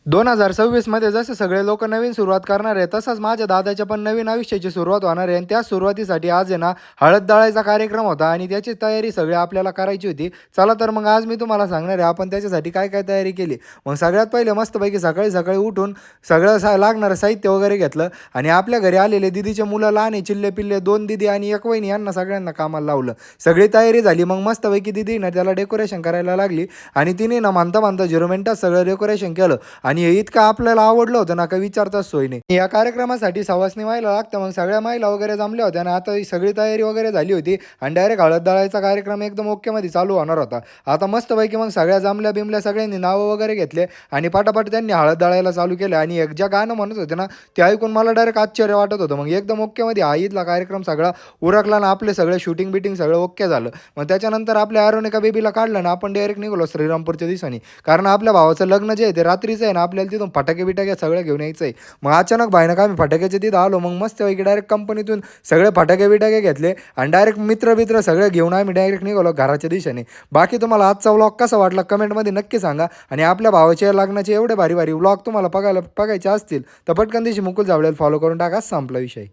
2026 मध्ये जसे सगळे लोक नवीन सुरुवात करणार आहे, तसंच माझ्या दादाच्या पण नवीन आयुष्याची सुरुवात होणार आहे. आणि त्या सुरुवातीसाठी आज आहे ना, हळद दळायचा कार्यक्रम होता आणि त्याची तयारी सगळी आपल्याला करायची होती. चला तर मग आज मी तुम्हाला सांगणार आहे, आपण त्याच्यासाठी काय काय तयारी केली. मग सगळ्यात पहिले मस्तपैकी सकाळी सकाळी उठून सगळं लागणारं साहित्य वगैरे घेतलं आणि आपल्या घरी आलेले दीदीचे मुलं लहान आहे, चिल्ले पिल्ले 2 दीदी आणि 1 वहिनी, यांना सगळ्यांना कामाला लावलं. सगळी तयारी झाली. मग मस्तपैकी दीदी ना त्याला डेकोरेशन करायला लागली आणि तिने ना म्हणता म्हणता 0 मिनिटात सगळं डेकोरेशन केलं. आणि हे इतकं आपल्याला आवडलं होतं ना, का विचारताच सोय नाही. या कार्यक्रमासाठी सवासणी व्हायला लागतं. मग सगळ्या महिला वगैरे जमल्या होत्या आणि आता ही सगळी तयारी वगैरे झाली होती आणि डायरेक्ट हळद दळायचा कार्यक्रम एकदम ओकेमध्ये चालू होणार होता. आता मस्तपैकी मग सगळ्या जमल्या बिमल्या सगळ्यांनी नावं वगैरे घेतले आणि पटापट त्यांनी हळद दळायला चालू केलं. आणि एक ज्या गाणं म्हणत होते ना, ते ऐकून मला डायरेक्ट आश्चर्य वाटत होतं. मग एकदम ओकेमध्ये हा ईदला कार्यक्रम सगळा उरकला ना, आपले सगळे शूटिंग बिटिंग सगळं ओके झालं. मग त्याच्यानंतर आपल्या अरुणिका बेबीला काढलं ना, आपण डायरेक्ट निघालो श्रीरामपूरच्या दिवसांनी. कारण आपल्या भावाचं लग्न जे आहे ते रात्रीचं आहे ना, आपल्याला तिथून फटाके बिटाके सगळं घेऊन यायचं आहे. मग अचानक भाईनं आम्ही फटाक्याच्या तिथं आलो. मग मस्तपैकी डायरेक्ट कंपनीतून सगळे फटाके बिटाके घेतले आणि डायरेक्ट मित्र सगळे घेऊन आम्ही डायरेक्ट निघालो घराच्या दिशेने. बाकी तुम्हाला आजचा व्लॉग कसा वाटला कमेंटमध्ये नक्की सांगा. आणि आपल्या भावाच्या लग्नाचे एवढे भारी भारी व्लॉग तुम्हाला बघायचे असतील तर पटकन दिवशी मुकुल जावळेला फॉलो करून टाका. संपला विषय.